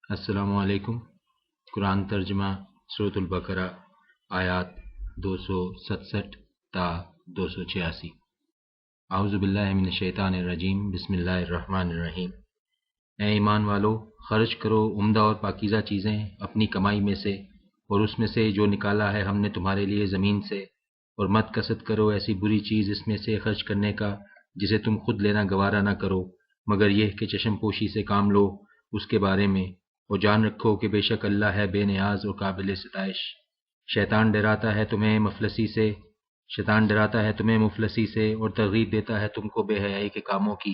السلام علیکم۔ قرآن ترجمہ سورۃ البقرہ آیات 267 تا 286۔ اعوذ باللہ من الشیطان الرجیم، بسم اللہ الرحمن الرحیم۔ اے ایمان والو، خرچ کرو عمدہ اور پاکیزہ چیزیں اپنی کمائی میں سے اور اس میں سے جو نکالا ہے ہم نے تمہارے لیے زمین سے، اور مت قصد کرو ایسی بری چیز اس میں سے خرچ کرنے کا جسے تم خود لینا گوارا نہ کرو، مگر یہ کہ چشم پوشی سے کام لو اس کے بارے میں، اور جان رکھو کہ بے شک اللہ ہے بے نیاز اور قابل ستائش۔ شیطان ڈراتا ہے تمہیں مفلسی سے اور ترغیب دیتا ہے تم کو بے حیائی کے کاموں کی،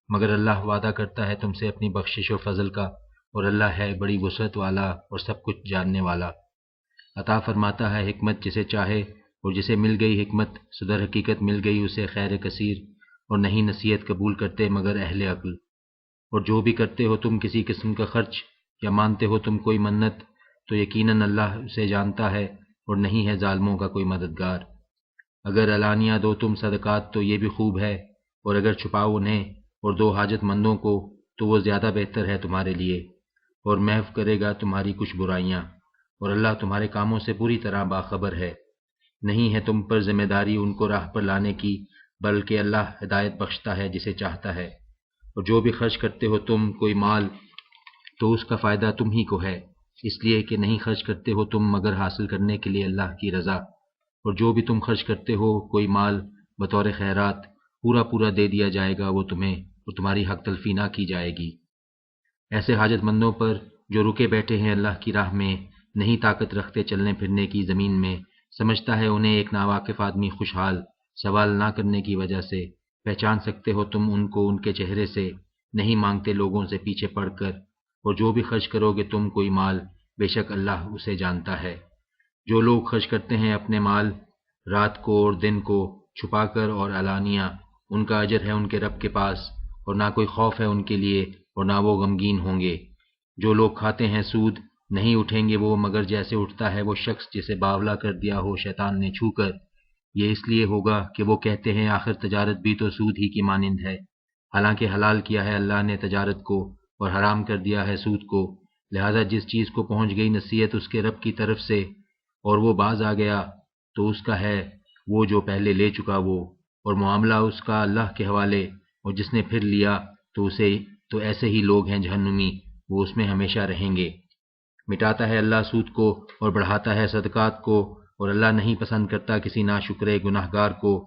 مگر اللہ وعدہ کرتا ہے تم سے اپنی بخشش و فضل کا، اور اللہ ہے بڑی وسعت والا اور سب کچھ جاننے والا۔ عطا فرماتا ہے حکمت جسے چاہے، اور جسے مل گئی حکمت سو در حقیقت مل گئی اسے خیر کثیر، اور نہیں نصیحت قبول کرتے مگر اہل عقل۔ اور جو بھی کرتے ہو تم کسی قسم کا خرچ یا مانتے ہو تم کوئی منت، تو یقیناً اللہ اسے جانتا ہے اور نہیں ہے ظالموں کا کوئی مددگار۔ اگر علانیہ دو تم صدقات تو یہ بھی خوب ہے، اور اگر چھپاؤ انہیں اور دو حاجت مندوں کو تو وہ زیادہ بہتر ہے تمہارے لیے، اور محو کرے گا تمہاری کچھ برائیاں، اور اللہ تمہارے کاموں سے پوری طرح باخبر ہے۔ نہیں ہے تم پر ذمہ داری ان کو راہ پر لانے کی، بلکہ اللہ ہدایت بخشتا ہے جسے چاہتا ہے۔ اور جو بھی خرچ کرتے ہو تم کوئی مال تو اس کا فائدہ تم ہی کو ہے، اس لیے کہ نہیں خرچ کرتے ہو تم مگر حاصل کرنے کے لیے اللہ کی رضا۔ اور جو بھی تم خرچ کرتے ہو کوئی مال بطور خیرات، پورا پورا دے دیا جائے گا وہ تمہیں، اور تمہاری حق تلفی نہ کی جائے گی۔ ایسے حاجت مندوں پر جو رکے بیٹھے ہیں اللہ کی راہ میں، نہیں طاقت رکھتے چلنے پھرنے کی زمین میں، سمجھتا ہے انہیں ایک ناواقف آدمی خوشحال، سوال نہ کرنے کی وجہ سے پہچان سکتے ہو تم ان کو ان کے چہرے سے، نہیں مانگتے لوگوں سے پیچھے پڑ کر۔ اور جو بھی خرچ کرو گے تم کوئی مال، بے شک اللہ اسے جانتا ہے۔ جو لوگ خرچ کرتے ہیں اپنے مال رات کو اور دن کو، چھپا کر اور علانیہ، ان کا اجر ہے ان کے رب کے پاس، اور نہ کوئی خوف ہے ان کے لیے اور نہ وہ غمگین ہوں گے۔ جو لوگ کھاتے ہیں سود، نہیں اٹھیں گے وہ مگر جیسے اٹھتا ہے وہ شخص جسے باولا کر دیا ہو شیطان نے چھو کر۔ یہ اس لیے ہوگا کہ وہ کہتے ہیں آخر تجارت بھی تو سود ہی کی مانند ہے، حالانکہ حلال کیا ہے اللہ نے تجارت کو اور حرام کر دیا ہے سود کو۔ لہذا جس چیز کو پہنچ گئی نصیحت اس کے رب کی طرف سے اور وہ باز آ گیا تو اس کا ہے وہ جو پہلے لے چکا وہ، اور معاملہ اس کا اللہ کے حوالے، اور جس نے پھر لیا تو ایسے ہی لوگ ہیں جہنمی، وہ اس میں ہمیشہ رہیں گے۔ مٹاتا ہے اللہ سود کو اور بڑھاتا ہے صدقات کو، اور اللہ نہیں پسند کرتا کسی ناشکرے گناہگار کو۔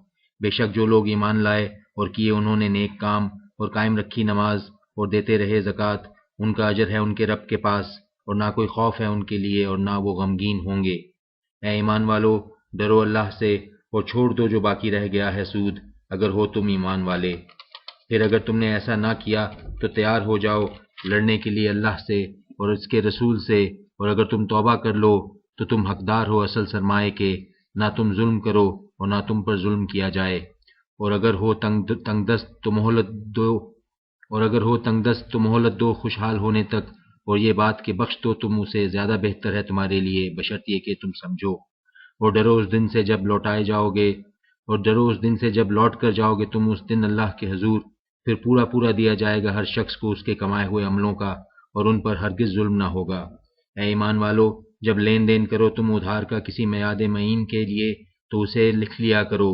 بے شک جو لوگ ایمان لائے اور کیے انہوں نے نیک کام اور قائم رکھی نماز اور دیتے رہے زکوٰۃ، ان کا اجر ہے ان کے رب کے پاس، اور نہ کوئی خوف ہے ان کے لیے اور نہ وہ غمگین ہوں گے۔ اے ایمان والو، ڈرو اللہ سے اور چھوڑ دو جو باقی رہ گیا ہے سود، اگر ہو تم ایمان والے۔ پھر اگر تم نے ایسا نہ کیا تو تیار ہو جاؤ لڑنے کے لیے اللہ سے اور اس کے رسول سے، اور اگر تم توبہ کر لو تو تم حقدار ہو اصل سرمائے کے، نہ تم ظلم کرو اور نہ تم پر ظلم کیا جائے۔ اور اگر ہو تنگ دست تو مہلت دو خوشحال ہونے تک، اور یہ بات کہ بخش دو تم اسے زیادہ بہتر ہے تمہارے لیے، بشرط یہ کہ تم سمجھو۔ اور ڈرو اس دن سے جب لوٹ کر جاؤ گے تم اس دن اللہ کے حضور، پھر پورا پورا دیا جائے گا ہر شخص کو اس کے کمائے ہوئے عملوں کا، اور ان پر ہرگز ظلم نہ ہوگا۔ اے ایمان والو، جب لین دین کرو تم ادھار کا کسی میعاد معین کے لیے تو اسے لکھ لیا کرو،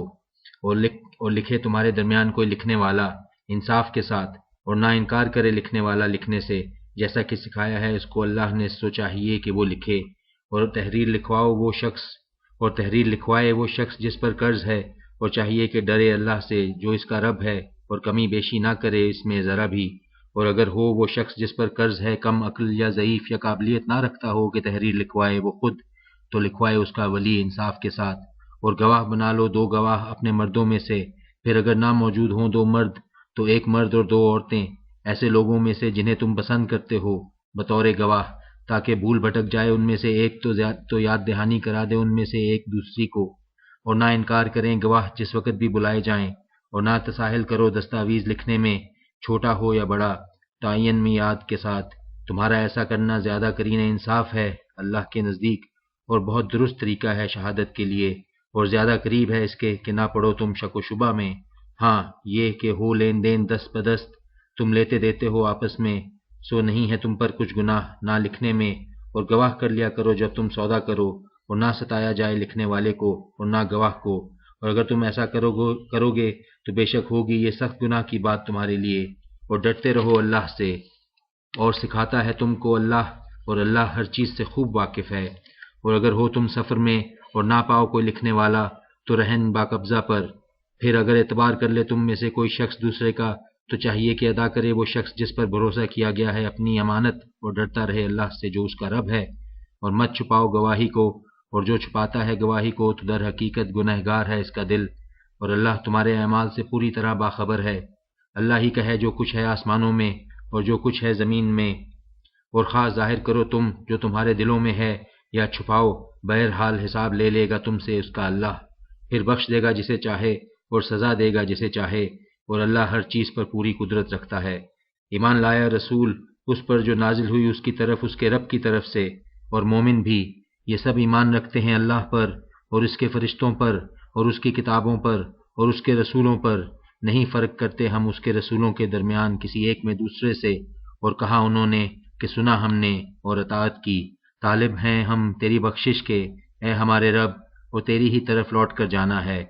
اور لکھے تمہارے درمیان کوئی لکھنے والا انصاف کے ساتھ، اور نہ انکار کرے لکھنے والا لکھنے سے، جیسا کہ سکھایا ہے اس کو اللہ نے، سو چاہیے کہ وہ لکھے، اور تحریر لکھوائے وہ شخص جس پر قرض ہے، اور چاہیے کہ ڈرے اللہ سے جو اس کا رب ہے، اور کمی بیشی نہ کرے اس میں ذرا بھی۔ اور اگر ہو وہ شخص جس پر قرض ہے کم عقل یا ضعیف یا قابلیت نہ رکھتا ہو کہ تحریر لکھوائے وہ خود، تو لکھوائے اس کا ولی انصاف کے ساتھ، اور گواہ بنا لو دو گواہ اپنے مردوں میں سے، پھر اگر نہ موجود ہوں دو مرد تو ایک مرد اور دو عورتیں ایسے لوگوں میں سے جنہیں تم پسند کرتے ہو بطور گواہ، تاکہ بھول بھٹک جائے ان میں سے ایک تو یاد دہانی کرا دے ان میں سے ایک دوسری کو، اور نہ انکار کریں گواہ جس وقت بھی بلائے جائیں، اور نہ تساہل کرو دستاویز لکھنے میں، چھوٹا ہو یا بڑا، تعین میعاد کے ساتھ۔ تمہارا ایسا کرنا زیادہ قرین انصاف ہے اللہ کے نزدیک، اور بہت درست طریقہ ہے شہادت کے لیے، اور زیادہ قریب ہے اس کے کہ نہ پڑو تم شک و شبہ میں۔ ہاں یہ کہ ہو لین دین دست بدست، تم لیتے دیتے ہو آپس میں، سو نہیں ہے تم پر کچھ گناہ نہ لکھنے میں، اور گواہ کر لیا کرو جب تم سودا کرو، اور نہ ستایا جائے لکھنے والے کو اور نہ گواہ کو، اور اگر تم ایسا کرو گے تو بے شک ہوگی یہ سخت گناہ کی بات تمہارے لیے، اور ڈرتے رہو اللہ سے، اور سکھاتا ہے تم کو اللہ، اور اللہ ہر چیز سے خوب واقف ہے۔ اور اگر ہو تم سفر میں اور نہ پاؤ کوئی لکھنے والا تو رہن با قبضہ پر، پھر اگر اعتبار کر لے تم میں سے کوئی شخص دوسرے کا تو چاہیے کہ ادا کرے وہ شخص جس پر بھروسہ کیا گیا ہے اپنی امانت، اور ڈرتا رہے اللہ سے جو اس کا رب ہے، اور مت چھپاؤ گواہی کو، اور جو چھپاتا ہے گواہی کو تو در حقیقت گنہگار ہے اس کا دل، اور اللہ تمہارے اعمال سے پوری طرح باخبر ہے۔ اللہ ہی کا ہے جو کچھ ہے آسمانوں میں اور جو کچھ ہے زمین میں، اور خواہ ظاہر کرو تم جو تمہارے دلوں میں ہے یا چھپاؤ، بہرحال حساب لے لے گا تم سے اس کا اللہ، پھر بخش دے گا جسے چاہے اور سزا دے گا جسے چاہے، اور اللہ ہر چیز پر پوری قدرت رکھتا ہے۔ ایمان لایا رسول اس پر جو نازل ہوئی اس کی طرف اس کے رب کی طرف سے، اور مومن بھی، یہ سب ایمان رکھتے ہیں اللہ پر اور اس کے فرشتوں پر اور اس کی کتابوں پر اور اس کے رسولوں پر، نہیں فرق کرتے ہم اس کے رسولوں کے درمیان کسی ایک میں دوسرے سے، اور کہا انہوں نے کہ سنا ہم نے اور اطاعت کی، طالب ہیں ہم تیری بخشش کے اے ہمارے رب، اور تیری ہی طرف لوٹ کر جانا ہے۔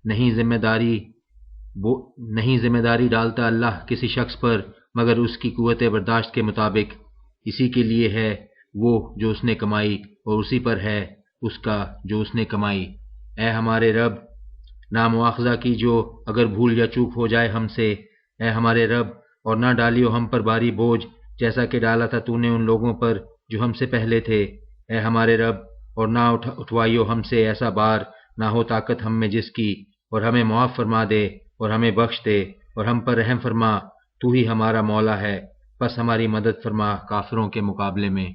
نہیں ذمہ داری ڈالتا اللہ کسی شخص پر مگر اس کی قوت برداشت کے مطابق، اسی کے لیے ہے وہ جو اس نے کمائی اور اسی پر ہے اس کا جو اس نے کمائی۔ اے ہمارے رب، نہ مواخذہ کیجو اگر بھول یا چوک ہو جائے ہم سے، اے ہمارے رب، اور نہ ڈالیو ہم پر بھاری بوجھ جیسا کہ ڈالا تھا تو نے ان لوگوں پر جو ہم سے پہلے تھے، اے ہمارے رب، اور نہ اٹھوائیو ہم سے ایسا بار نہ ہو طاقت ہم میں جس کی، اور ہمیں معاف فرما دے اور ہمیں بخش دے اور ہم پر رحم فرما، تو ہی ہمارا مولا ہے، پس ہماری مدد فرما کافروں کے مقابلے میں۔